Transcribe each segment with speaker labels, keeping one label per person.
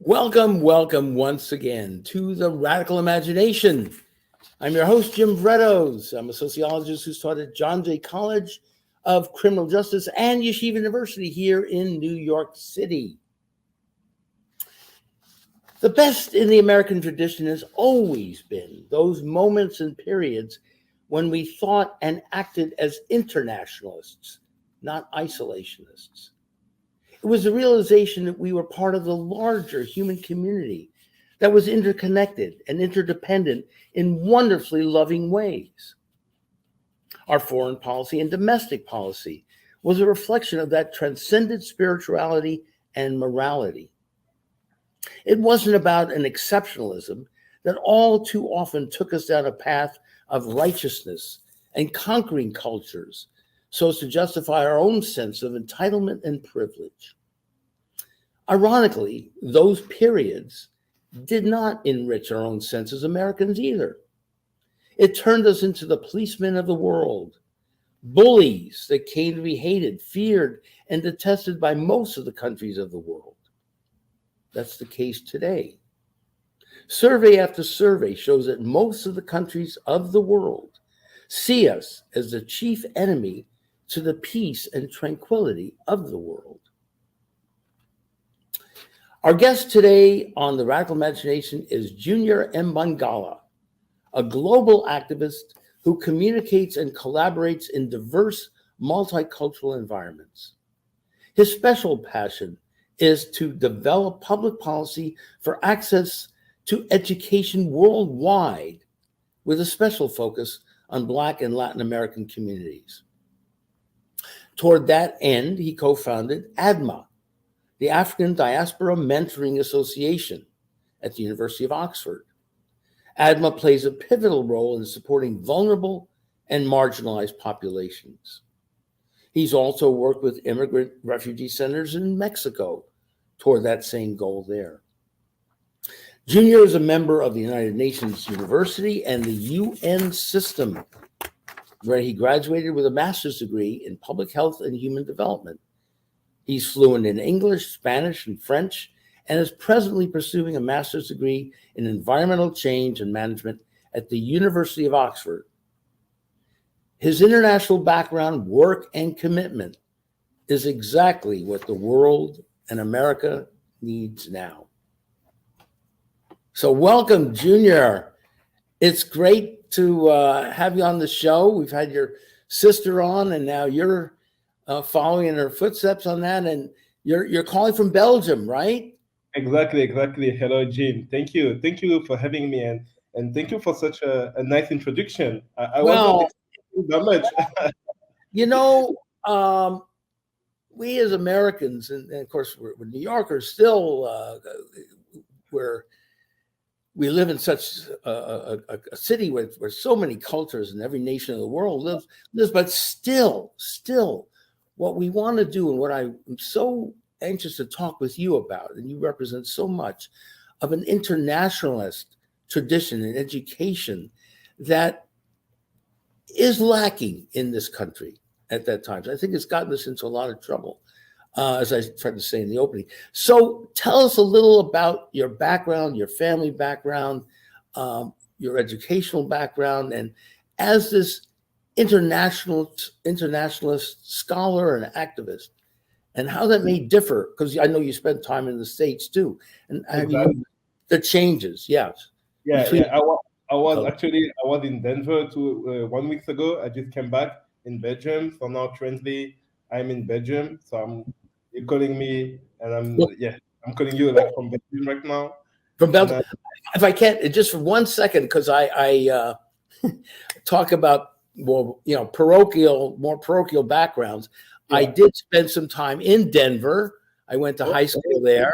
Speaker 1: Welcome, welcome once again to the Radical Imagination. I'm your host, Jim Vrettos. I'm a sociologist who's taught at John Jay College of Criminal Justice and Yeshiva University here in New York City. The best in the American tradition has always been those moments and periods when we thought and acted as internationalists, not isolationists. It was the realization that we were part of the larger human community that was interconnected and interdependent in wonderfully loving ways. Our foreign policy and domestic policy was a reflection of that transcendent spirituality and morality. It wasn't about an exceptionalism that all too often took us down a path of righteousness and conquering cultures so as to justify our own sense of entitlement and privilege. Ironically, those periods did not enrich our own sense as Americans either. It turned us into the policemen of the world, bullies that came to be hated, feared, and detested by most of the countries of the world. That's the case today. Survey after survey shows that most of the countries of the world see us as the chief enemy to the peace and tranquility of the world. Our guest today on the Radical Imagination is Junior Mbangala, a global activist who communicates and collaborates in diverse multicultural environments. His special passion is to develop public policy for access to education worldwide, with a special focus on Black and Latin American communities. Toward that end, he co-founded ADMA, the African Diaspora Mentoring Association at the University of Oxford. ADMA plays a pivotal role in supporting vulnerable and marginalized populations. He's also worked with immigrant refugee centers in Mexico toward that same goal there. Junior is a member of the United Nations University and the UN system, where he graduated with a master's degree in public health and human development. He's fluent in English, Spanish, and French, and is presently pursuing a master's degree in environmental change and management at the University of Oxford. His international background, work, and commitment is exactly what the world and America needs now. So welcome, Junior. It's great to have you on the show. We've had your sister on, and now you're following in her footsteps on that. And you're calling from Belgium, right?
Speaker 2: Exactly. Hello, Jim. Thank you for having me, and thank you for such a nice introduction. I wasn't expecting that much.
Speaker 1: You know, we as Americans, and of course we're New Yorkers still, we live in such a city where so many cultures and every nation of the world lives, but still, what we want to do and what I'm so anxious to talk with you about, and you represent so much of an internationalist tradition in education that is lacking in this country at that time. So I think it's gotten us into a lot of trouble, as I tried to say in the opening. So tell us a little about your background, your family background, your educational background, and as this internationalist scholar and activist, and how that may differ, because I know you spent time in the States too, and
Speaker 2: Exactly.
Speaker 1: the changes, yes.
Speaker 2: Yeah. I was in Denver 1 week ago. I just came back in Belgium, so now currently I'm in Belgium. So you're calling me, and I'm calling you like from Belgium right now.
Speaker 1: From Belgium. If I can, just for 1 second, because I talk about more parochial backgrounds. Yeah. I did spend some time in Denver. I went to high school there,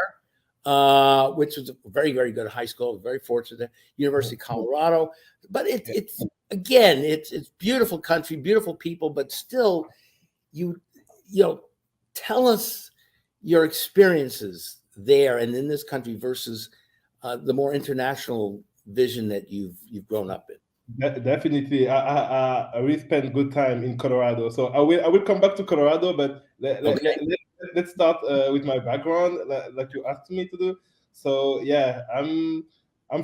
Speaker 1: which was a very, very good high school. Very fortunate there. University of Colorado. But it's beautiful country, beautiful people, but still, you tell us your experiences there and in this country versus the more international vision that you've grown up in.
Speaker 2: Definitely, I will spend good time in Colorado. So I will come back to Colorado, but let's start with my background, like you asked me to do. So yeah, I'm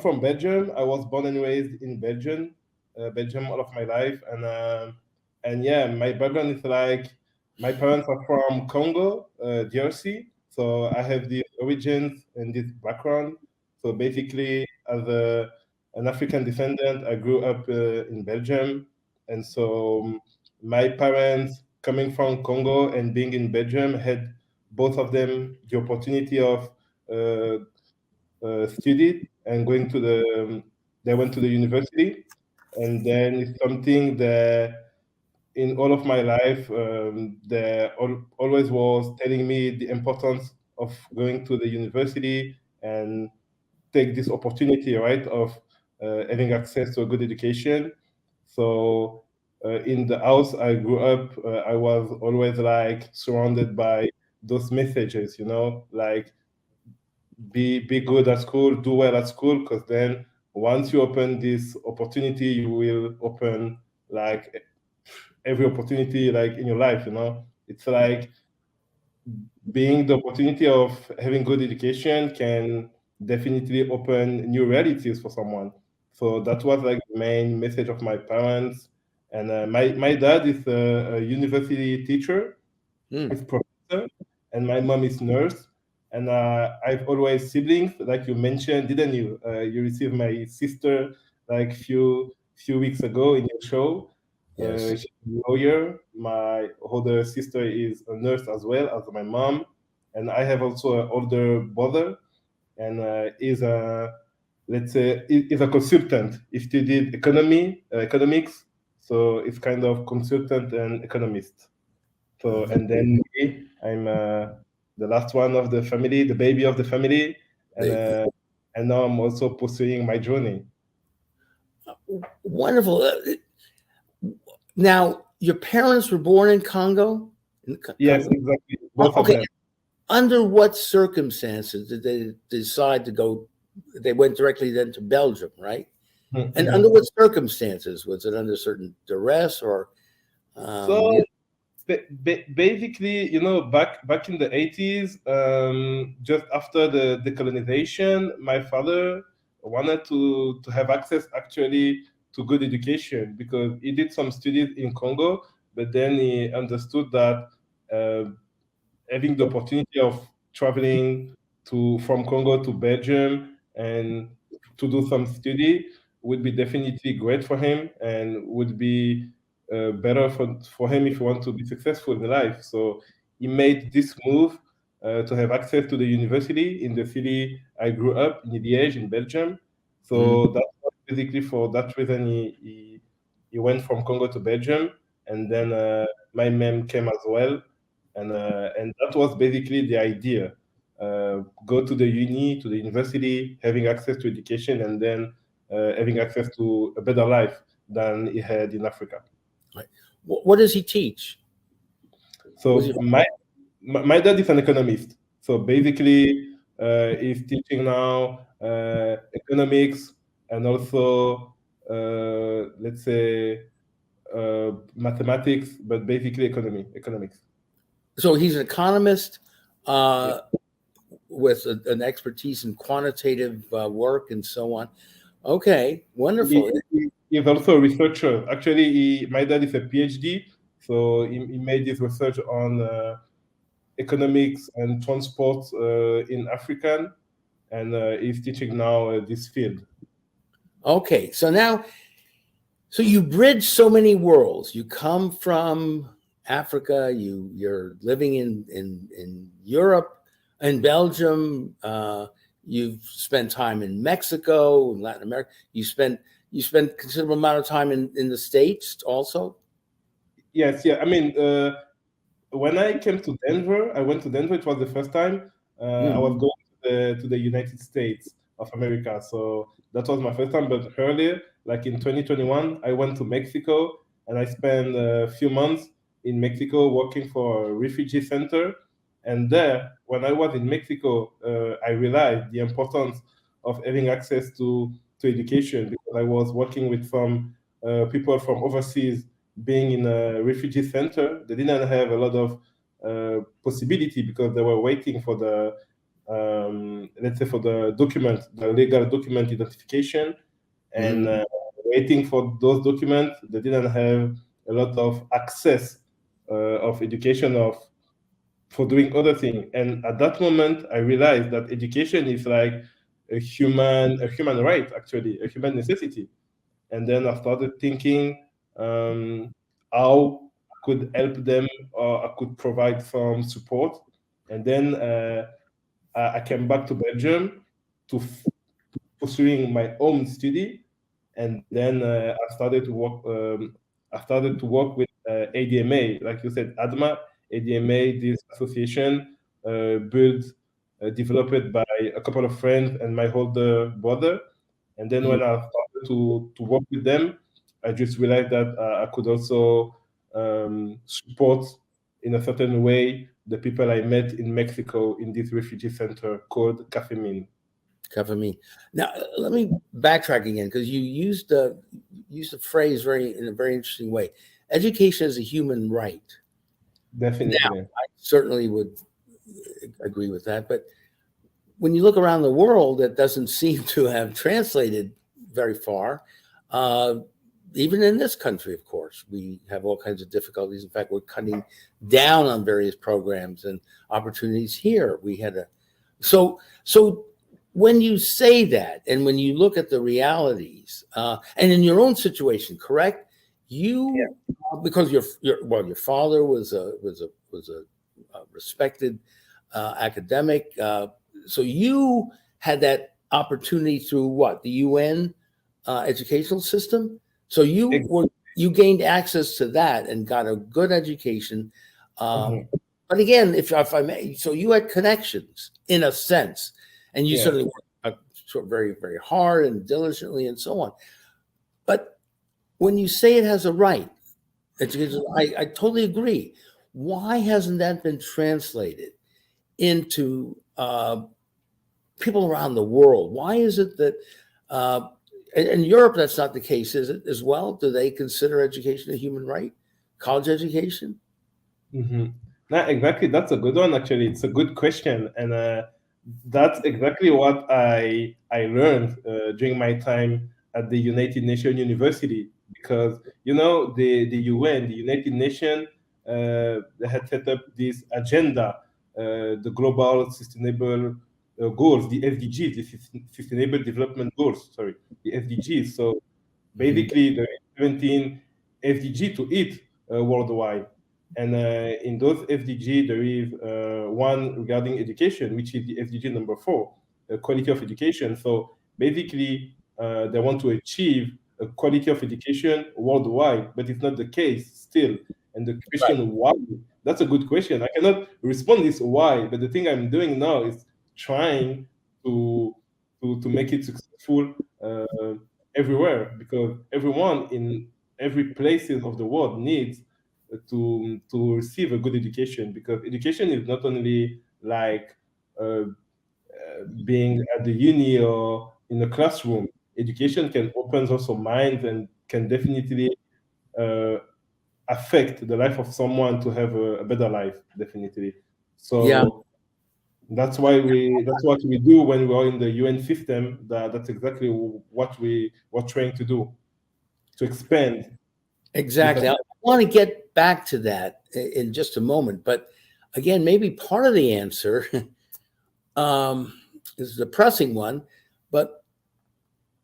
Speaker 2: from Belgium. I was born and raised in Belgium all of my life, and yeah, my background is like my parents are from Congo, DRC. So I have the origins and this background. So basically, as an African descendant, I grew up in Belgium, and so my parents coming from Congo and being in Belgium had both of them the opportunity of uh, studied and going to they went to the university, and then it's something that in all of my life they always was telling me the importance of going to the university and take this opportunity, right, of having access to a good education. So in the house I grew up, I was always like surrounded by those messages, like be good at school, do well at school, because then once you open this opportunity, you will open like every opportunity like in your life. It's like being the opportunity of having good education can definitely open new realities for someone. So that was like the main message of my parents. And my dad is a university teacher,
Speaker 1: Mm.
Speaker 2: is professor, and my mom is nurse. And I've always siblings, like you mentioned, didn't you? You received my sister like few weeks ago in your show.
Speaker 1: Yes.
Speaker 2: She's a lawyer. My older sister is a nurse as well as my mom, and I have also an older brother, and is a let's say is a consultant. He studied economics, so it's kind of consultant and economist. So, and then me, I'm the last one of the family, the baby of the family, and
Speaker 1: They-
Speaker 2: now I'm also pursuing my journey.
Speaker 1: Wonderful. Now, your parents were born in Congo?
Speaker 2: Yes,
Speaker 1: Congo?
Speaker 2: exactly, both of
Speaker 1: Okay.
Speaker 2: them.
Speaker 1: Under what circumstances did they decide to go? They went directly then to Belgium, right? And under
Speaker 2: Mhm.
Speaker 1: what circumstances? Was it under certain duress or?
Speaker 2: So
Speaker 1: Yeah.
Speaker 2: basically, back in the 80s, just after the decolonization, my father wanted to have access actually to good education because he did some studies in Congo, but then he understood that uh, having the opportunity of traveling to from Congo to Belgium and to do some study would be definitely great for him and would be better for him if he want to be successful in life. So he made this move to have access to the university in the city I grew up in Liège in Belgium.
Speaker 1: Mhm.
Speaker 2: So that was basically for that reason he went from Congo to Belgium, and then my mom came as well, and that was basically the idea. Go to the to the university, having access to education, and then having access to a better life than he had in Africa.
Speaker 1: Right. What does he teach? Was he?
Speaker 2: So my dad is an economist. So basically, he's teaching now economics and also let's say mathematics, but basically economics.
Speaker 1: So he's an economist
Speaker 2: Yeah.
Speaker 1: uh, with an expertise in quantitative work and so on. Okay, wonderful.
Speaker 2: He's also a researcher. Actually, my dad is a PhD, so he made his research on economics and transport in African, and he's teaching now this field.
Speaker 1: Okay, so now, so you bridge so many worlds. You come from Africa. You're living in Europe, in Belgium. You've spent time in Mexico, in Latin America. You spent considerable amount of time in the States also.
Speaker 2: Yes, yeah. I mean, when I came to Denver, I went to Denver. It was the first time I
Speaker 1: Hmm.
Speaker 2: was going to the United States of America. So that was my first time. But earlier, like in 2021, I went to Mexico and I spent a few months in Mexico working for a refugee center. And there, when I was in Mexico, I realized the importance of having access to education because I was working with some people from overseas being in a refugee center. They didn't have a lot of possibility because they were waiting for the let's say for the legal document identification, and waiting for those documents. They didn't have a lot of access of education for doing other things. And at that moment, I realized that education is like a human right, actually, a human necessity. And then I started thinking how I could help them, or I could provide some support. And then I came back to Belgium to pursuing my own study, and then I started to work. I started to work with ADMA, like you said, ADMA. ADMA, this association, developed by a couple of friends and my older brother. And then when I started to work with them, I just realized that I could also support in a certain way the people I met in Mexico in this refugee center called Café Min.
Speaker 1: Cover. Now, let me backtrack again, because you used a phrase in a very interesting way. Education is a human right.
Speaker 2: Definitely.
Speaker 1: Now, I certainly would agree with that. But when you look around the world, that doesn't seem to have translated very far. Even in this country, of course, we have all kinds of difficulties. In fact, we're cutting down on various programs and opportunities here. We had so when you say that, and when you look at the realities, and in your own situation, correct? Because your father was a respected academic, so you had that opportunity through what, the UN educational system. So you gained access to that and got a good education. But again, if I may, so you had connections in a sense. And you certainly work very, very hard and diligently and so on. But when you say it has a right, I totally agree. Why hasn't that been translated into people around the world? Why is it that in Europe that's not the case, is it as well? Do they consider education a human right? College education?
Speaker 2: No, exactly. That's a good one, actually. It's a good question. And that's exactly what I learned during my time at the United Nations University, because the UN, the United Nations, they had set up this agenda, the Global Sustainable Goals, the SDGs, the Sustainable Development Goals. Sorry, the SDGs. So basically, there are 17 SDG to eat worldwide. And in those SDG, there is one regarding education, which is the SDG number 4, quality of education. So basically, they want to achieve a quality of education worldwide, but it's not the case still. And the question why, that's a good question. I cannot respond this why, but the thing I'm doing now is trying to make it successful everywhere, because everyone in every places of the world needs to receive a good education, because education is not only like being at the uni or in a classroom. Education can open also minds and can definitely affect the life of someone to have a better life, definitely. So that's what we do when we are in the UN system. That's exactly what we're trying to do, to expand.
Speaker 1: Exactly. I want to get back to that in just a moment. But again, maybe part of the answer is a depressing one, but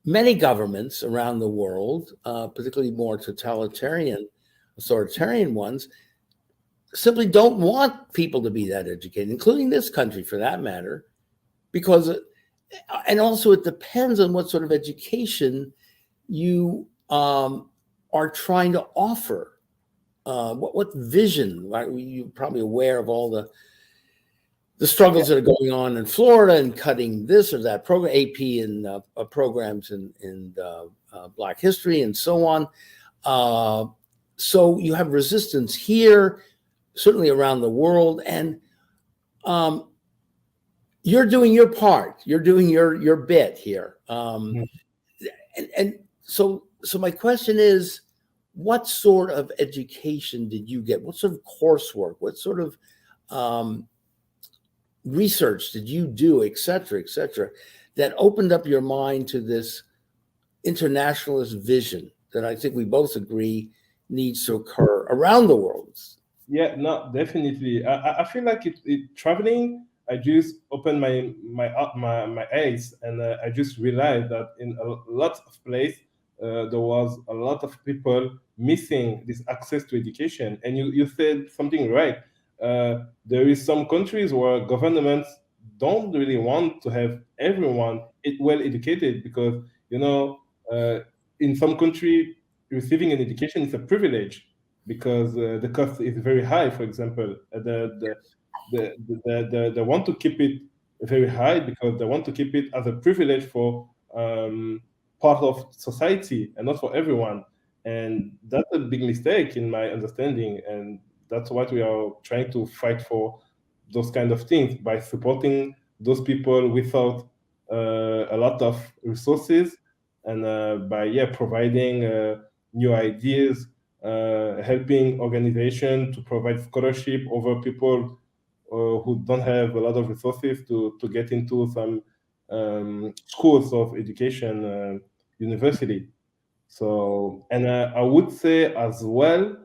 Speaker 1: many governments around the world, particularly more totalitarian, authoritarian ones, simply don't want people to be that educated, including this country for that matter, because, and also it depends on what sort of education you are trying to offer. What vision? You're probably aware of all the struggles that are going on in Florida and cutting this or that program, AP and programs in Black history and so on. So you have resistance here, certainly around the world, and you're doing your part. You're doing your bit here. And so my question is, what sort of education did you get? What sort of coursework? What sort of research did you do, et cetera, that opened up your mind to this internationalist vision that I think we both agree needs to occur around the world?
Speaker 2: Yeah, no, definitely. I feel like traveling. I just opened my eyes, and I just realized that in a lot of places there was a lot of people missing this access to education. And you said something right. There is some countries where governments don't really want to have everyone well educated because uh, in some country receiving an education is a privilege because the cost is very high. For example, they want to keep it very high because they want to keep it as a privilege for part of society and not for everyone. And that's a big mistake in my understanding. And that's what we are trying to fight for, those kind of things, by supporting those people without a lot of resources, and by providing new ideas, helping organization to provide scholarship over people who don't have a lot of resources to get into some schools of education, university. So, and I would say as well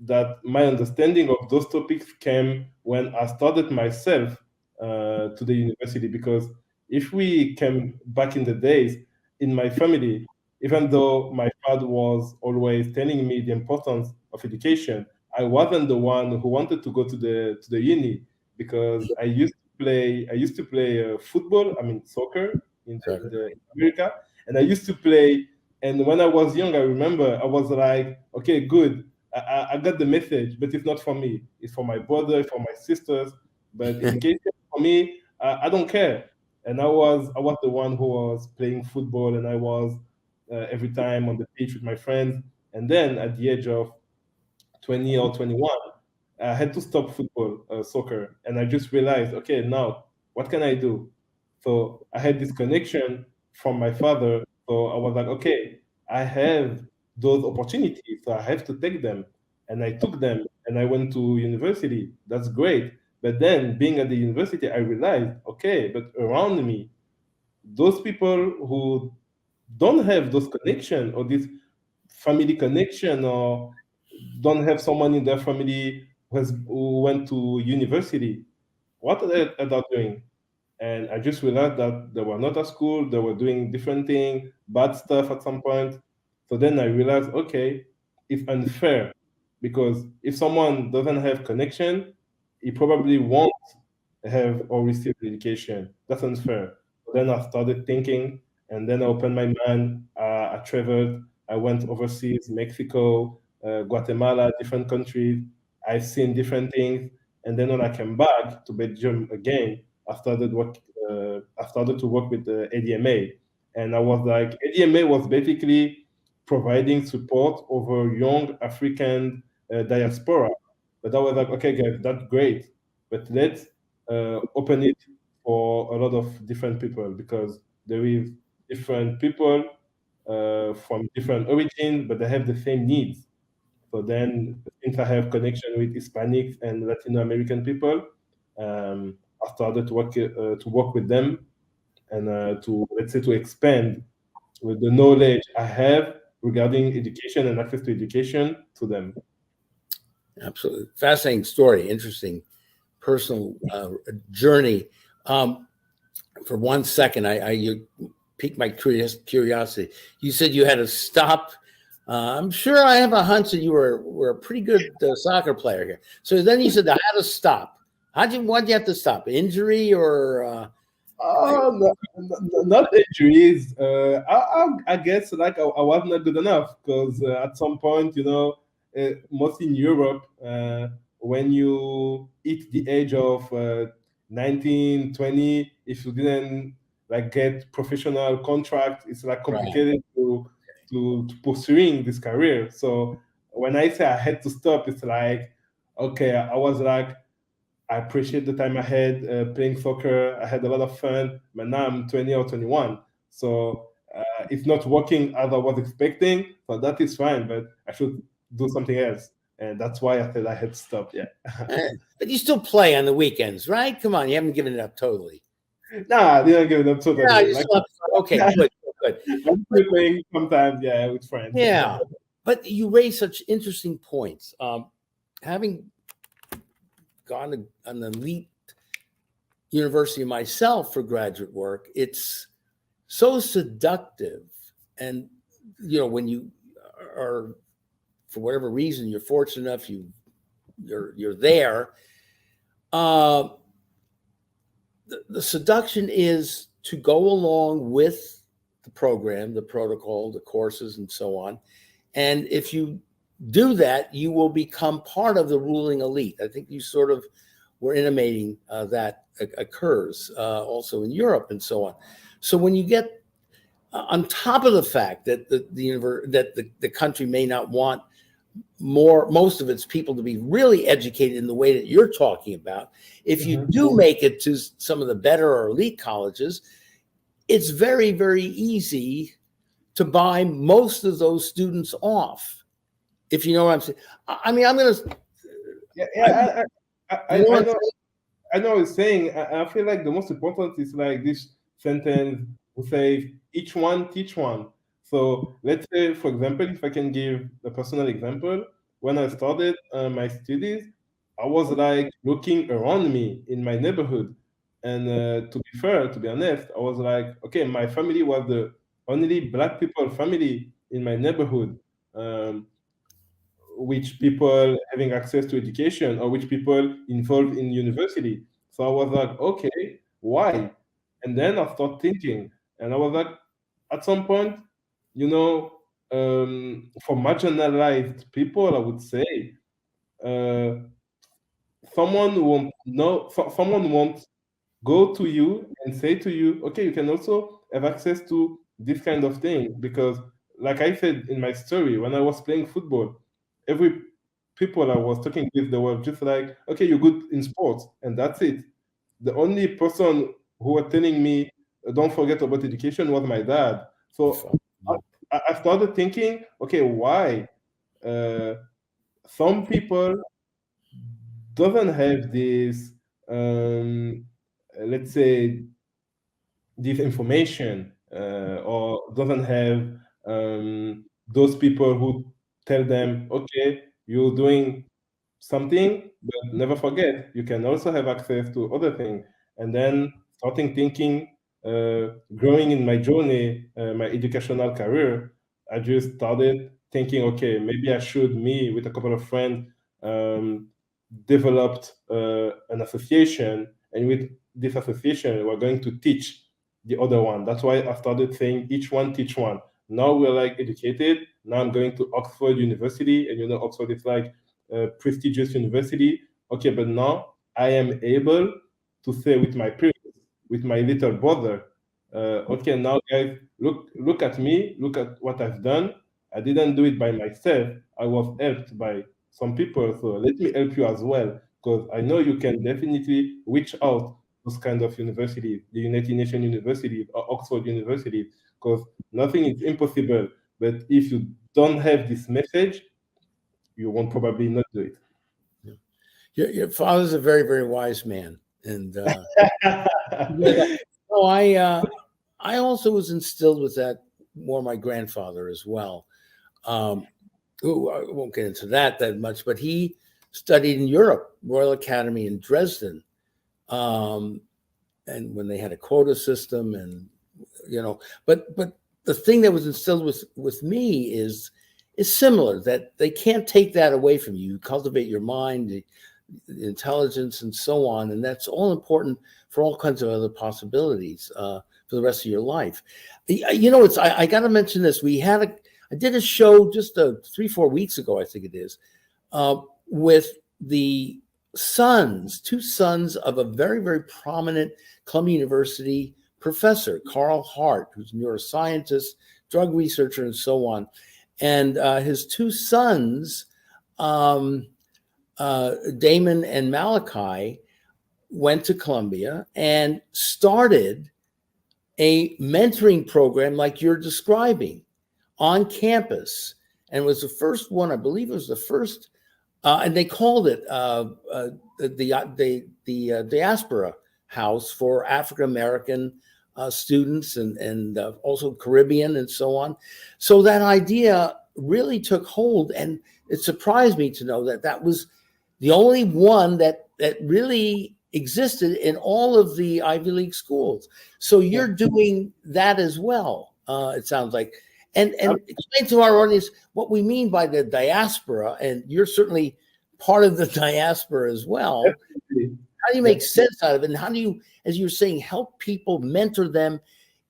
Speaker 2: that my understanding of those topics came when I started myself to the university. Because if we came back in the days in my family, even though my father was always telling me the importance of education, I wasn't the one who wanted to go to the uni because I used to play football. I mean soccer in America, and I used to play. And when I was young, I remember I was like, okay, good. I got the message, but it's not for me. It's for my brother, for my sisters. But education for me, I don't care. And I was the one who was playing football, and I was every time on the pitch with my friends. And then at the age of 20 or 21, I had to stop football, soccer, and I just realized, okay, now what can I do? So I had this connection from my father. So I was like, okay, I have those opportunities, so I have to take them. And I took them, and I went to university. That's great. But then being at the university, I realized, okay, but around me, those people who don't have those connection or this family connection, or don't have someone in their family who went to university, what are they doing? And I just realized that they were not at school, they were doing different things, bad stuff at some point. So then I realized, okay, it's unfair because if someone doesn't have connection, he probably won't have or receive education. That's unfair. So then I started thinking, and then I opened my mind. I traveled. I went overseas, Mexico, Guatemala, different countries. I've seen different things, and then when I came back to Belgium again, I started to work with the ADMA, and I was like, ADMA was basically providing support over young African diaspora. But I was like, okay, guys, that's great, but let's open it for a lot of different people because there is different people from different origins, but they have the same needs. So then, since I have connection with Hispanics and Latino American people, I started to work with them and to, let's say, to expand with the knowledge I have regarding education and access to education to them.
Speaker 1: Absolutely fascinating story, interesting personal journey. For 1 second, you piqued my curiosity. You said you had to stop. I'm sure I have a hunch that you were a pretty good soccer player here. So then you said I had to stop. Why'd you have to stop? Injury or?
Speaker 2: Not injuries. I guess like I was not good enough because at some point, mostly in Europe, when you hit the age of 19, 20, if you didn't like get professional contract, it's like complicated to pursuing this career. So when I say I had to stop, it's like, okay, I was like, I appreciate the time I had playing soccer. I had a lot of fun, but now I'm 20 or 21. So it's not working as I was expecting. So that is fine, but I should do something else. and that's why I said I had to stop. Yeah.
Speaker 1: But you still play on the weekends, right? Come on, you haven't given it up totally.
Speaker 2: Nah, I didn't give it up totally.
Speaker 1: Yeah, you still have, okay, good.
Speaker 2: I'm still playing sometimes, yeah, with friends.
Speaker 1: Yeah, but you raise such interesting points. Having gone to an elite university myself for graduate work, it's so seductive. And, when you are, for whatever reason, you're fortunate enough, you're there. The seduction is to go along with the program, the protocol, the courses, and so on. And if you do that, you will become part of the ruling elite. I think you sort of were intimating that occurs also in Europe and so on. So when you get on top of the fact that the country may not want most of its people to be really educated in the way that you're talking about, if you do make it to some of the better or elite colleges, it's very, very easy to buy most of those students off, if you know what I'm saying. I mean, I'm going to.
Speaker 2: Yeah, I know what you're saying. I feel like the most important is like this sentence we say, each one teach one. So let's say, for example, if I can give a personal example, when I started my studies, I was like looking around me in my neighborhood. And to be fair, to be honest, I was like, okay, my family was the only Black people family in my neighborhood. Which people having access to education or which people involved in university. So I was like, okay, why? And then I started thinking, and I was like, at some point, for marginalized people, I would say, uh, someone won't go to you and say to you, okay, you can also have access to this kind of thing. Because like I said in my story, when I was playing football, every people I was talking with, they were just like, okay, you're good in sports, and that's it. The only person who was telling me, don't forget about education, was my dad. So I started thinking, okay, why some people doesn't have this, let's say, this information, or doesn't have those people who tell them, okay, you're doing something, but never forget, you can also have access to other things. And then starting thinking, growing in my journey, my educational career, I just started thinking, okay, maybe I should, me with a couple of friends, developed an association, and with this association, we're going to teach the other one. That's why I started saying each one teach one. Now we're like educated. Now I'm going to Oxford University, and Oxford is like a prestigious university. Okay, but now I am able to say with my peers, with my little brother, okay, now guys, look at me, look at what I've done. I didn't do it by myself. I was helped by some people, so let me help you as well, because I know you can definitely reach out those kind of universities, the United Nations universities or Oxford universities, because nothing is impossible. But if you don't have this message, you won't probably not do it.
Speaker 1: Your father's a very, very wise man, and I also was instilled with that more my grandfather as well. Who I won't get into that much, but he studied in Europe, Royal Academy in Dresden, and when they had a quota system, and but the thing that was instilled with me is similar, that they can't take that away from you. You cultivate your mind, the intelligence, and so on, and that's all important for all kinds of other possibilities for the rest of your life. I got to mention this. I did a show just 3-4 weeks ago, I think it is, with the two sons of a very, very prominent Columbia University professor, Carl Hart, who's a neuroscientist, drug researcher, and so on. And his two sons, Damon and Malachi, went to Columbia and started a mentoring program like you're describing on campus, and was the first one, I believe it was the first And they called it the Diaspora House for African American students and also Caribbean and so on. So that idea really took hold, and it surprised me to know that that was the only one that really existed in all of the Ivy League schools. So you're doing that as well, it sounds like. And explain to our audience what we mean by the diaspora, and you're certainly part of the diaspora as well.
Speaker 2: Definitely.
Speaker 1: How do you make sense out of it? And how do you, as you're saying, help people, mentor them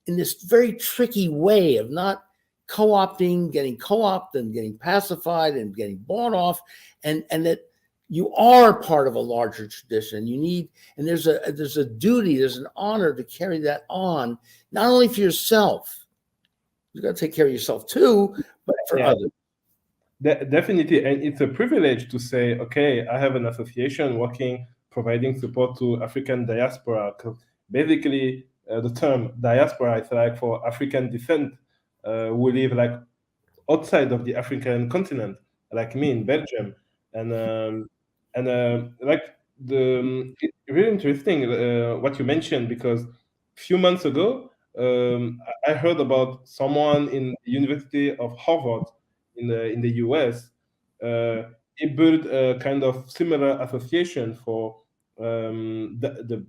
Speaker 1: in this very tricky way of not co-opting, getting co-opted and getting pacified and getting bought off, and that you are part of a larger tradition. You need, and there's a duty, there's an honor to carry that on, not only for yourself. You got to take care of yourself too, but for others.
Speaker 2: Definitely, and it's a privilege to say, okay, I have an association working, providing support to African diaspora. Because basically, the term diaspora is like for African descent who live like outside of the African continent, like me in Belgium, and like it's really interesting what you mentioned, because a few months ago I heard about someone in the University of Harvard in the US. He built a kind of similar association for the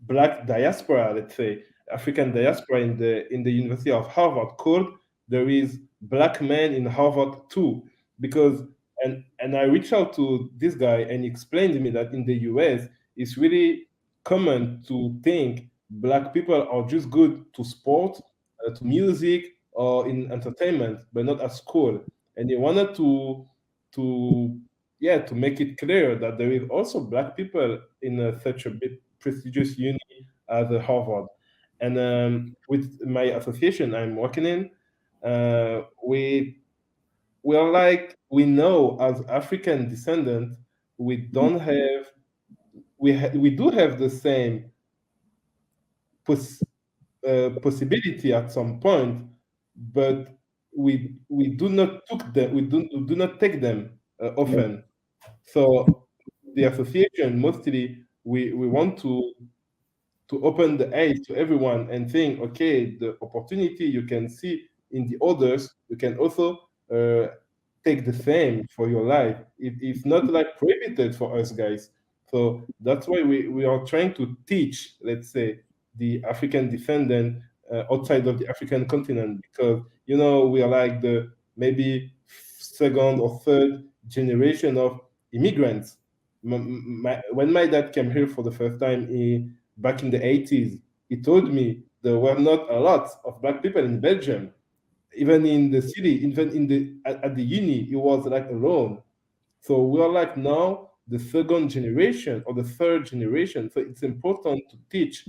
Speaker 2: Black diaspora, let's say African diaspora in the University of Harvard, called "There is Black Men in Harvard Too," because and I reached out to this guy and he explained to me that in the US it's really common to think Black people are just good to sport, to music, or in entertainment, but not at school. And he wanted to to make it clear that there is also Black people in such a big prestigious uni as Harvard. And with my association I'm working in, we are like, we know as African descendants we don't have we do have the same possibility at some point, but we do not took them, we do not take them often. So the association mostly we want to open the eyes to everyone and think, okay, the opportunity you can see in the others, you can also take the same for your life. It's not like prohibited for us guys. So that's why we are trying to teach, let's say, the African descendant outside of the African continent, because we are like the maybe second or third generation of immigrants. When my dad came here for the first time back in the 80s, he told me there were not a lot of Black people in Belgium. Even in the city, even at the uni, he was like alone. So we are like now the second generation or the third generation. So it's important to teach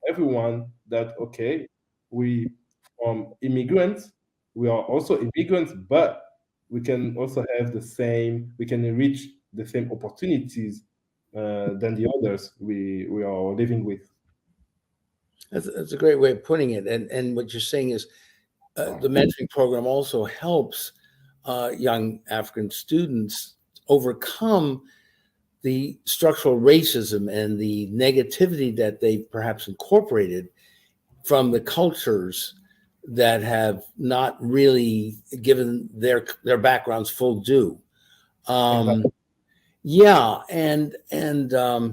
Speaker 2: everyone that, okay, we immigrants, we are also immigrants, but we can also have we can reach the same opportunities than the others we are living with.
Speaker 1: That's a great way of putting it. And what you're saying is the mentoring program also helps young African students overcome the structural racism and the negativity that they've perhaps incorporated from the cultures that have not really given their backgrounds full due.
Speaker 2: Exactly.
Speaker 1: Yeah, and I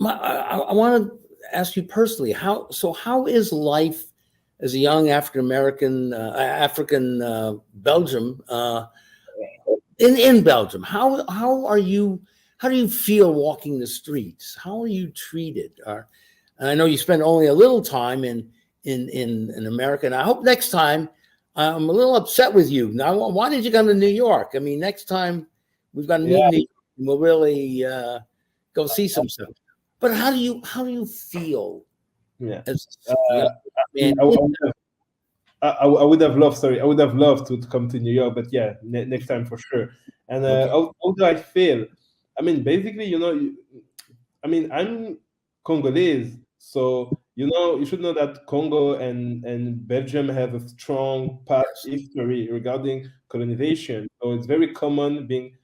Speaker 1: want to ask you personally, how is life as a young African American, African Belgium, in Belgium? How do you feel walking the streets? How are you treated? And I know you spend only a little time in America, and I hope next time. I'm a little upset with you. Now, why did you come to New York? I mean, next time we've got to meet New York, and we'll really go see some stuff. But how do you feel?
Speaker 2: Yeah.
Speaker 1: As,
Speaker 2: I would have loved. Sorry, I would have loved to come to New York, but yeah, next time for sure. And how do I feel? I mean, basically, I mean, I'm Congolese, so you should know that Congo and Belgium have a strong past history regarding colonization. So it's very common being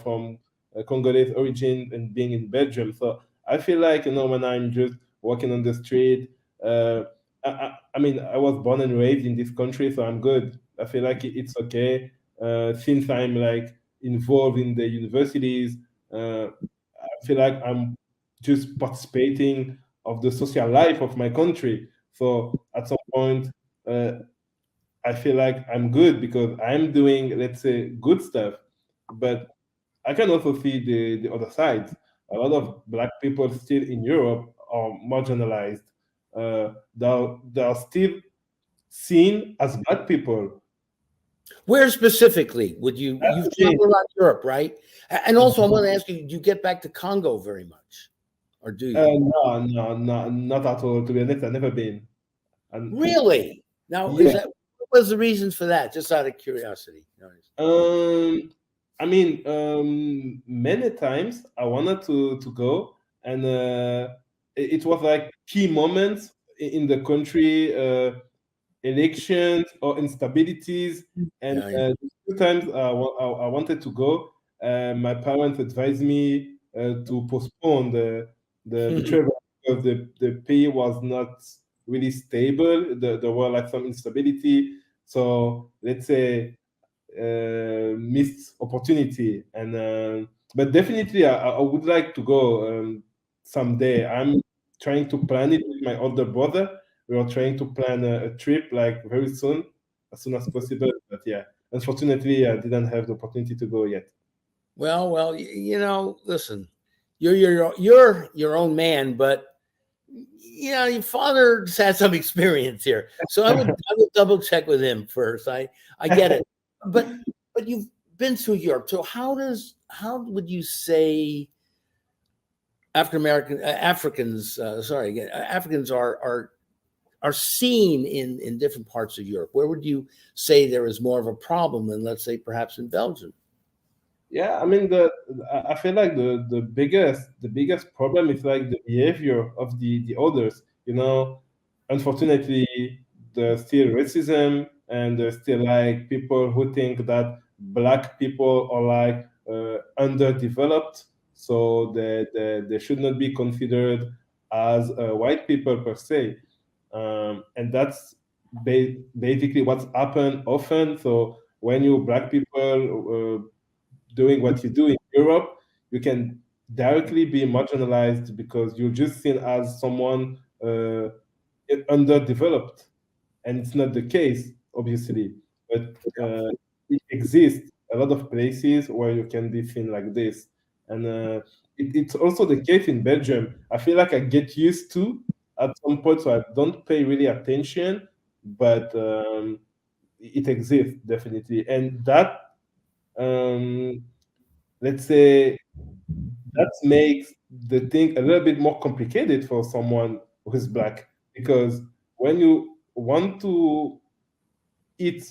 Speaker 2: from Congolese origin and being in Belgium. So I feel like, when I'm just walking on the street, I mean, I was born and raised in this country, so I'm good. I feel like it's okay. Since I'm like involved in the universities, I feel like I'm just participating of the social life of my country. So at some point, uh, I feel like I'm good because I'm doing, let's say, good stuff. But I can also see the other side. A lot of black people still in Europe are marginalized. They are still seen as bad people.
Speaker 1: Where specifically would you've
Speaker 2: Okay.
Speaker 1: traveled around Europe, right? And also, I want to ask you, do you get back to Congo very much, or do you?
Speaker 2: No, no, no, not at all. To be honest, I've never been. And
Speaker 1: Really? Now, is
Speaker 2: yeah,
Speaker 1: that what was the reasons for that? Just out of curiosity.
Speaker 2: um, I mean, many times I wanted to go, and it was like key moments in the country. Elections or instabilities. And
Speaker 1: Yeah, yeah.
Speaker 2: the two times I wanted to go, my parents advised me to postpone the travel because the pay was not really stable. There were like some instability. So let's say missed opportunity. And but definitely I would like to go someday. I'm trying to plan it with my older brother. We are trying to plan a trip like very soon, as soon as possible. But yeah, unfortunately, I didn't have the opportunity to go yet.
Speaker 1: Well, listen, you're your own man, but your father has had some experience here, so I would double check with him first. I get it, but you've been through Europe, so how would you say Africans, Africans are seen in different parts of Europe? Where would you say there is more of a problem than, let's say, perhaps in Belgium?
Speaker 2: Yeah, I mean I feel like the biggest problem is like the behavior of the others. Unfortunately, there's still racism, and there's still like people who think that black people are like underdeveloped, so they should not be considered as white people per se. And that's basically what's happened often. So when you black people doing what you do in Europe, you can directly be marginalized because you're just seen as someone underdeveloped, and it's not the case, obviously. But it exists a lot of places where you can be seen like this, and it's also the case in Belgium. I feel like I get used to at some point, so I don't pay really attention, but it exists definitely, and that. Um, let's say that makes the thing a little bit more complicated for someone who's black, because when you want to eat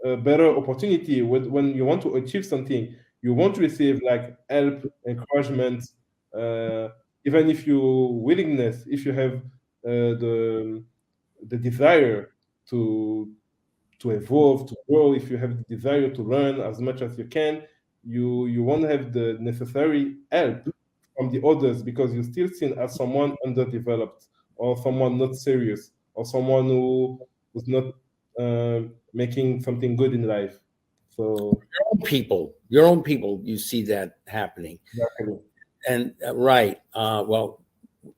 Speaker 2: a better opportunity, when you want to achieve something, you want to receive like help, encouragement, uh, even if you willingness, if you have the desire to to evolve, to grow, if you have the desire to learn as much as you can, you won't have the necessary help from the others because you're still seen as someone underdeveloped, or someone not serious, or someone who's not making something good in life. So
Speaker 1: Your own people, you see that happening.
Speaker 2: exactly.
Speaker 1: And right, well,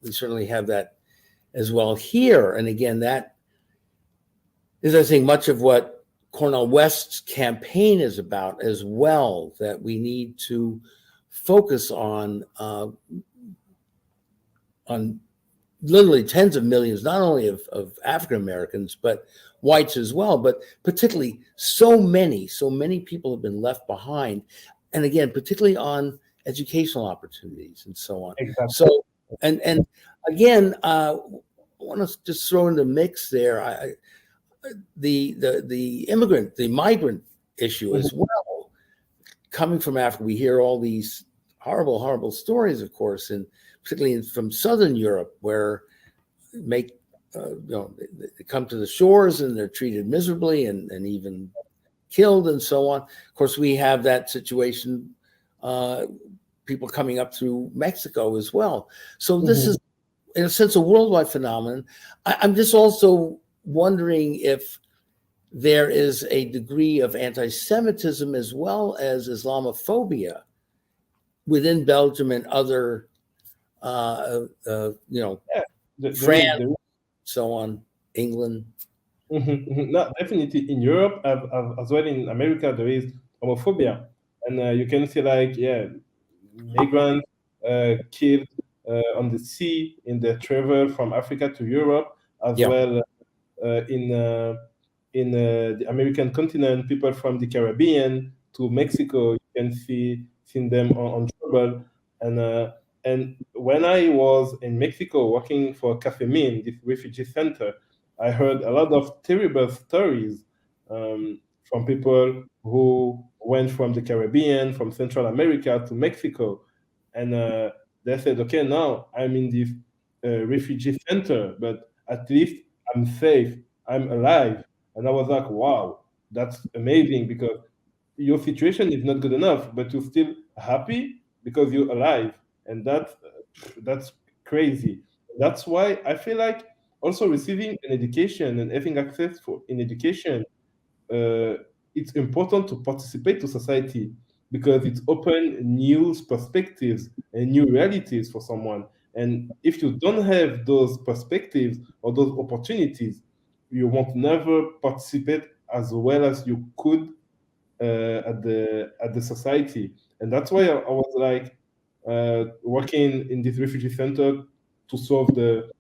Speaker 1: we certainly have that as well here. And again, that is, I think, much of what Cornel West's campaign is about as well, that we need to focus on literally tens of millions, not only of African Americans, but whites as well, but particularly so many people have been left behind. And again, particularly on educational opportunities and so on.
Speaker 2: Exactly.
Speaker 1: So, and again, I want to just throw in the mix there, the migrant issue as well. Coming from Africa, we hear all these horrible stories, of course, and particularly from Southern Europe, where they come to the shores and they're treated miserably and even killed and so on. Of course, we have that situation people coming up through Mexico as well. So this is, in a sense, a worldwide phenomenon. I'm just also wondering if there is a degree of anti-Semitism as well as Islamophobia within Belgium and other, France, so on, England.
Speaker 2: No, definitely in Europe, as well in America, there is homophobia, and you can see migrants killed on the sea in their travel from Africa to Europe, as well in the American continent, people from the Caribbean to Mexico, you can see them on trouble. And when I was in Mexico working for Café Min, this refugee center, I heard a lot of terrible stories from people who went from the Caribbean, from Central America to Mexico. And they said, okay, now I'm in this refugee center, but at least I'm safe, I'm alive. And I was like, wow, that's amazing, because your situation is not good enough, but you're still happy because you're alive. And that's crazy. That's why I feel like also receiving an education and having access for in education, it's important to participate to society, because it's open new perspectives and new realities for someone. And if you don't have those perspectives or those opportunities, you won't never participate as well as you could at the society. And that's why I was like working in this refugee center to solve the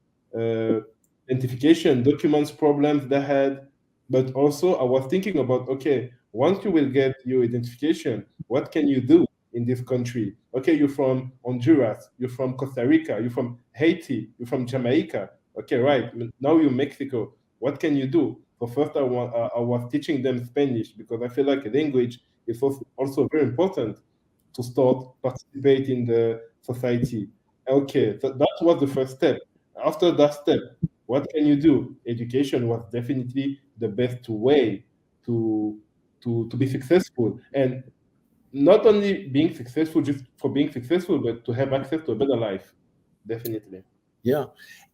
Speaker 2: identification documents problems they had. But also I was thinking about, okay, once you will get your identification, what can you do in this country? Okay, you're from Honduras, you're from Costa Rica, you're from Haiti, you're from Jamaica. Okay, right. Now you're Mexico. What can you do? So first I was teaching them Spanish, because I feel like a language is also very important to start participating in the society. Okay, so that was the first step. After that step, what can you do? Education was definitely the best way to to be successful, and not only being successful just for being successful, but to have access to a better life. Definitely.
Speaker 1: Yeah,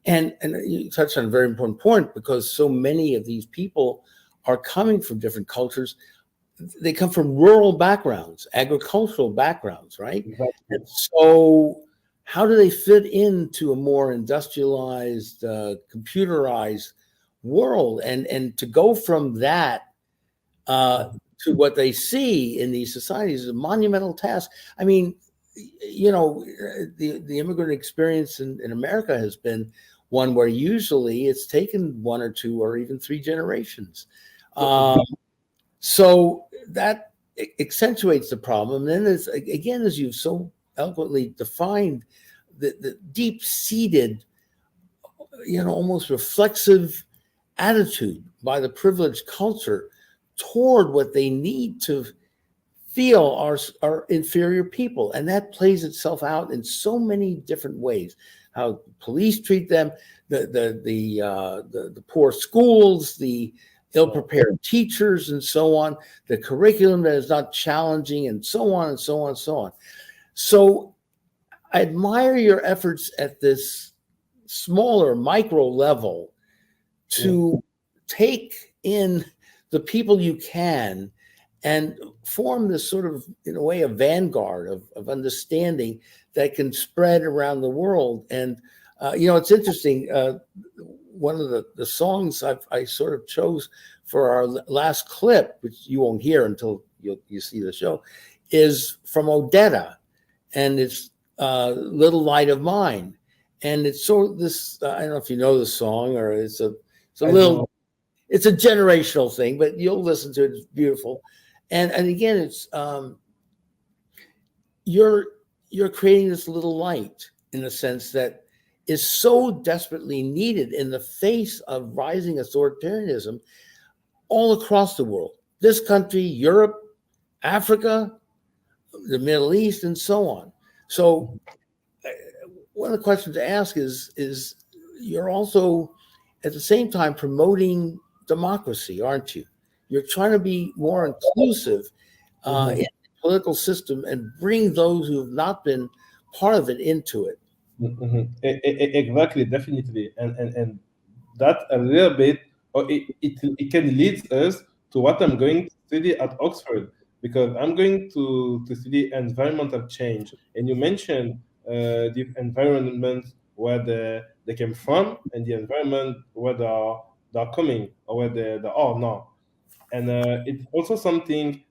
Speaker 1: and you touched on a very important point, because so many of these people are coming from different cultures. They come from rural backgrounds, agricultural backgrounds, right?
Speaker 2: Exactly.
Speaker 1: And so how do they fit into a more industrialized, computerized world? And to go from that to what they see in these societies is a monumental task. I mean, the immigrant experience in America has been one where usually it's taken 1 or 2 or even 3 generations. So that accentuates the problem. And then there's, again, as you've so eloquently defined, the deep-seated, almost reflexive attitude by the privileged culture toward what they need to feel are inferior people. And that plays itself out in so many different ways. How police treat them, the poor schools, the ill-prepared teachers, and so on, the curriculum that is not challenging, and so on and so on and so on. So I admire your efforts at this smaller micro level to take in the people you can and form this sort of, in a way, a vanguard of understanding that can spread around the world. And, it's interesting. One of the songs I sort of chose for our last clip, which you won't hear until you see the show, is from Odetta, and it's Little Light of Mine. And it's sort of this, I don't know if you know the song, or it's a generational thing, but you'll listen to it. It's beautiful. And again, it's you're creating this little light, in a sense, that is so desperately needed in the face of rising authoritarianism all across the world. This country, Europe, Africa, the Middle East, and so on. So one of the questions to ask is you're also at the same time promoting democracy, aren't you? You're trying to be more inclusive in political system and bring those who have not been part of it into it.
Speaker 2: Exactly, definitely, and that a little bit, or it can lead us to what I'm going to study at Oxford, because I'm going to study environmental change. And you mentioned the environment where they came from and the environment where they're coming, or where they are now. And it's also something,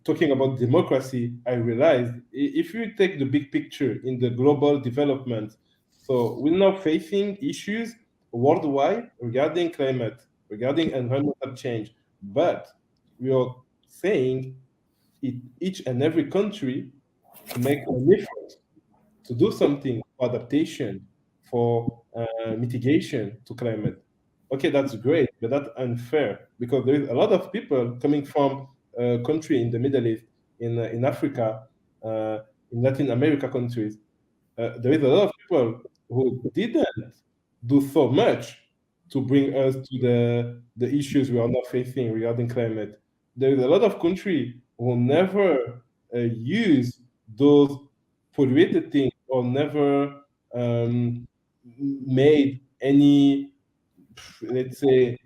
Speaker 2: talking about democracy, I realized, if you take the big picture in the global development, so we're now facing issues worldwide regarding climate, regarding environmental change, but we are saying each and every country to make an effort to do something for adaptation, for mitigation to climate. Okay, that's great, but that's unfair, because there is a lot of people coming from a country in the Middle East, in Africa, uh, in Latin America countries. There is a lot of people who didn't do so much to bring us to the issues we are now facing regarding climate. There is a lot of countries who never use those polluted things, or never made any, let's say,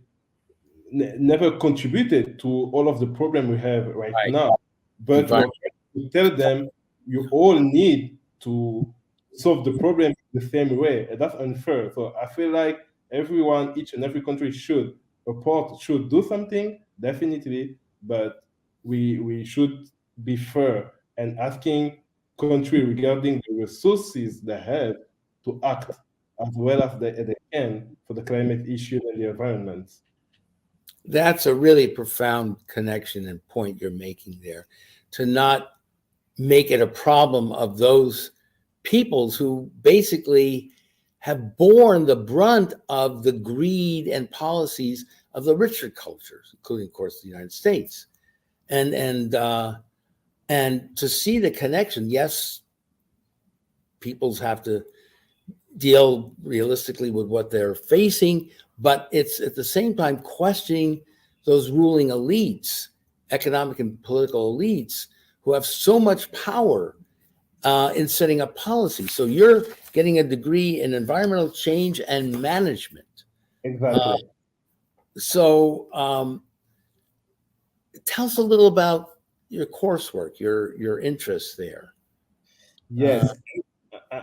Speaker 2: never contributed to all of the problem we have right
Speaker 1: Right.
Speaker 2: now. But we are
Speaker 1: Environment.
Speaker 2: trying to tell them, you all need to solve the problem the same way. And that's unfair. So I feel like everyone, each and every country should report, should do something, definitely, but we should be fair and asking country regarding the resources they have to act as well as they can for the climate issue and the environment.
Speaker 1: That's a really profound connection and point you're making there. To not make it a problem of those peoples who basically have borne the brunt of the greed and policies of the richer cultures, including, of course, the United States. And to see the connection, yes, peoples have to deal realistically with what they're facing, but it's at the same time questioning those ruling elites, economic and political elites, who have so much power in setting up policy. So you're getting a degree in environmental change and management.
Speaker 2: Exactly.
Speaker 1: So tell us a little about your coursework, your interests there.
Speaker 2: Yes.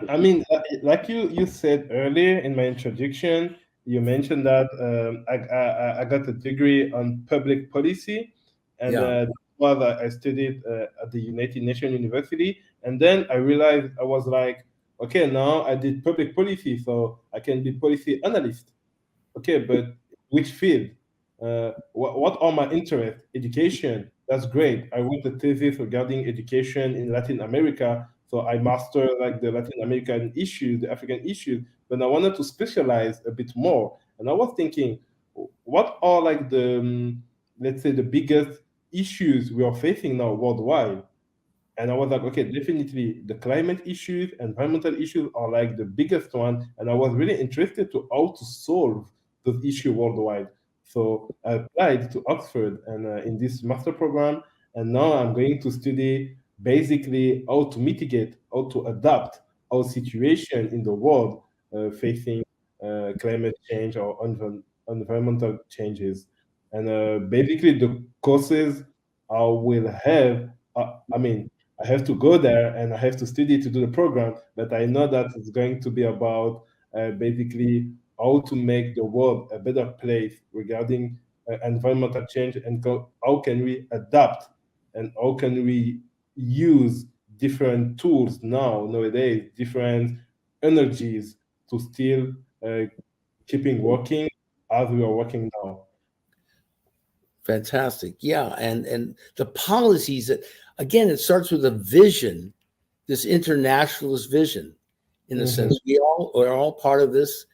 Speaker 2: I mean, like you said earlier in my introduction, you mentioned that I got a degree on public policy, and
Speaker 1: Yeah.
Speaker 2: was I studied at the United Nations University, and then I realized, I was like, okay, now I did public policy, so I can be policy analyst. Okay, but which field? What are my interests? Education. That's great. I wrote a thesis regarding education in Latin America, so I master like the Latin American issues, the African issues. But I wanted to specialize a bit more, and I was thinking, what are like the let's say the biggest issues we are facing now worldwide? And I was like, okay, definitely the climate issues, environmental issues are like the biggest one. And I was really interested to how to solve those issues worldwide. So I applied to Oxford and in this master program. And now I'm going to study basically how to mitigate, how to adapt our situation in the world facing climate change or environmental changes. And basically the courses I will have, I mean, I have to go there and I have to study to do the program, but I know that it's going to be about basically how to make the world a better place regarding environmental change, and how can we adapt, and how can we use different tools nowadays, different energies to still uh, keeping working as we are working now.
Speaker 1: Fantastic. Yeah. And the policies that, again, it starts with a vision, this internationalist vision, in a
Speaker 2: Mhm.
Speaker 1: sense. We're all part of this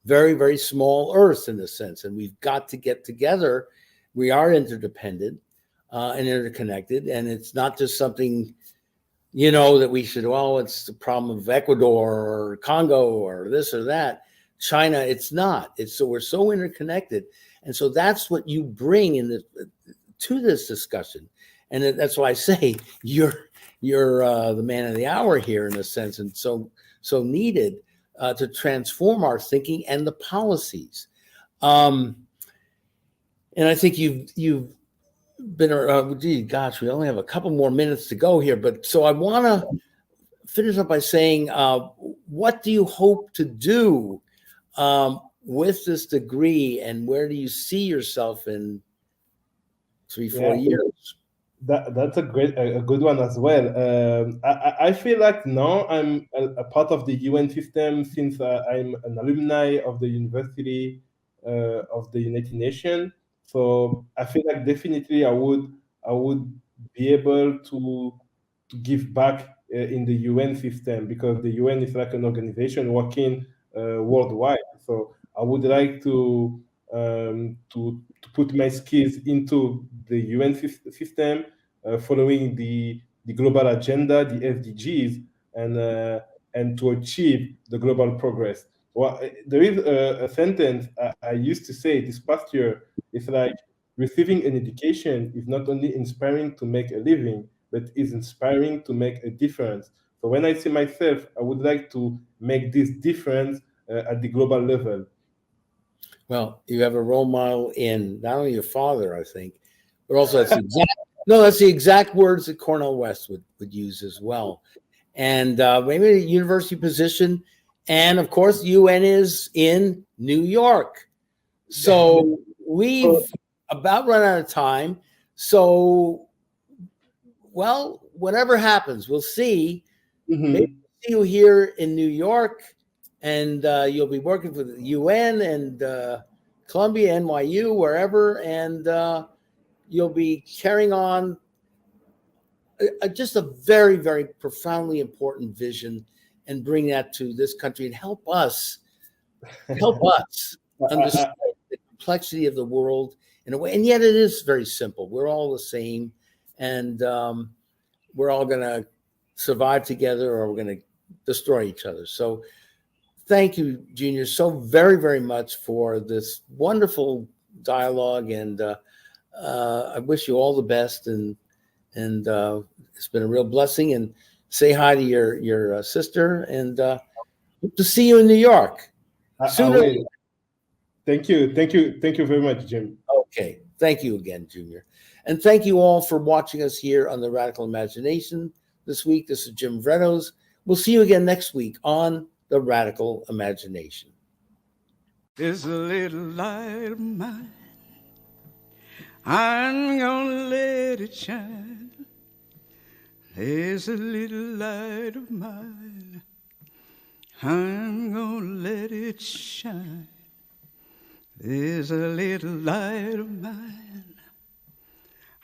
Speaker 1: very, very small earth in a sense. And we've got to get together. We are interdependent and interconnected. And it's not just something, that we should, well, it's the problem of Ecuador or Congo or this or that. China, it's not. It's so we're so interconnected. And so that's what you bring to this discussion. And that's why I say you're the man of the hour here in a sense, and so needed to transform our thinking and the policies. And I think you've been, gee, gosh, we only have a couple more minutes to go here, but so I want to finish up by saying, what do you hope to do with this degree, and where do you see yourself in 3-4 years?
Speaker 2: That's a good one as well. I feel like now I'm a part of the UN system since I'm an alumni of the University of the United Nations. So I feel like definitely I would be able to give back in the UN system, because the UN is like an organization working worldwide. So I would like to put my skills into the UN system, following the global agenda, the SDGs, and to achieve the global progress. Well, there is a sentence I used to say this past year. It's like, receiving an education is not only inspiring to make a living, but is inspiring to make a difference. So when I see myself, I would like to make this difference at the global level.
Speaker 1: Well, you have a role model in not only your father, I think, but also that's the exact words that Cornel West would use as well. And maybe a university position. And of course, UN is in New York. So we've about run out of time. So, well, whatever happens, we'll see.
Speaker 2: Mm-hmm.
Speaker 1: Maybe we'll see you here in New York, and you'll be working for the UN and Columbia, NYU, wherever, and you'll be carrying on just a very, very profoundly important vision, and bring that to this country and help us understand the complexity of the world in a way. And yet it is very simple. We're all the same, and we're all going to survive together, or we're going to destroy each other. So thank you, Junior, so very, very much for this wonderful dialogue. And I wish you all the best. And it's been a real blessing. And say hi to your sister, and hope to see you in New York sooner.
Speaker 2: Thank you very much, Jim.
Speaker 1: Okay, thank you again, Junior, and thank you all for watching us here on the Radical Imagination this week. This is Jim Vrettos. We'll see you again next week on the Radical Imagination.
Speaker 3: There's a little light of mine, I'm gonna let it shine. There's a little light of mine, I'm gonna let it shine. There's a little light of mine,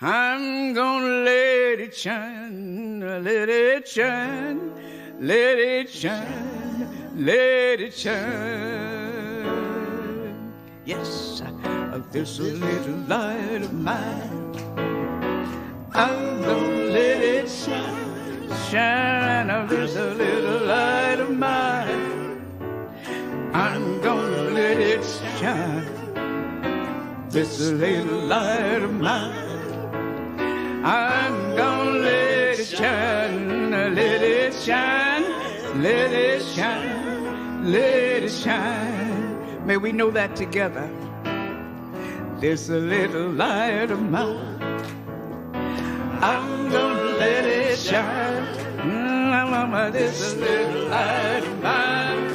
Speaker 3: I'm gonna let it shine, let it shine, let it shine, let it shine. Yes, there's a little light of mine, I'm gonna let it shine, shine. There's a little light of mine, I'm gonna let it shine. There's a little light of mine, I'm gonna let it shine, let it shine, let it shine, let it shine. May we know that together. There's a little light of mine, I'm gonna let it shine. There's a little light of mine,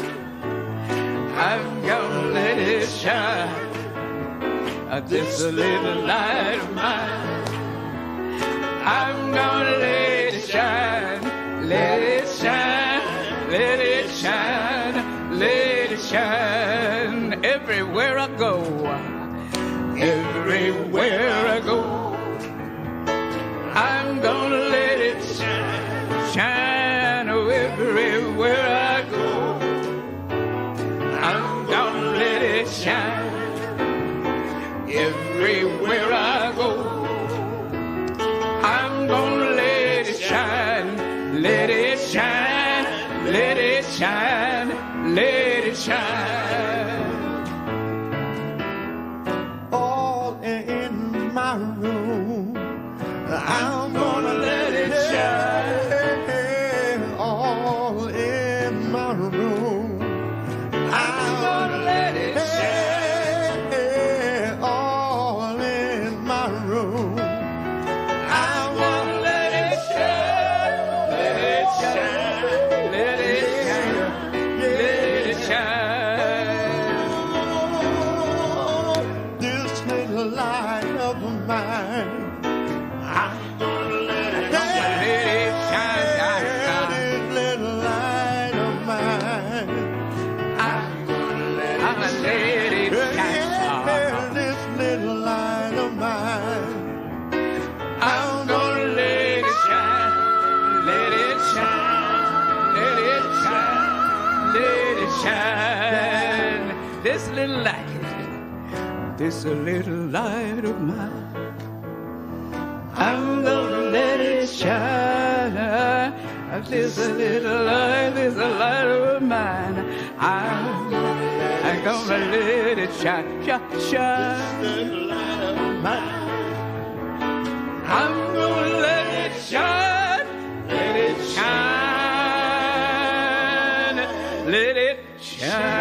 Speaker 3: I'm gonna let it shine. There's a little light of mine, I'm gonna let it shine, let it shine, let it shine, let it shine. Everywhere I go, everywhere I go, I'm gonna let it shine, shine. Oh, everywhere I go, I'm gonna let it shine. Everywhere I go, I'm gonna let it shine, let it shine, let it shine, let it shine. All in my room, I'm shine. This little light of mine, I'm gonna let it shine. This little light of mine, I'm gonna let it shine, shine. I'm gonna let it shine, let it shine, let it shine.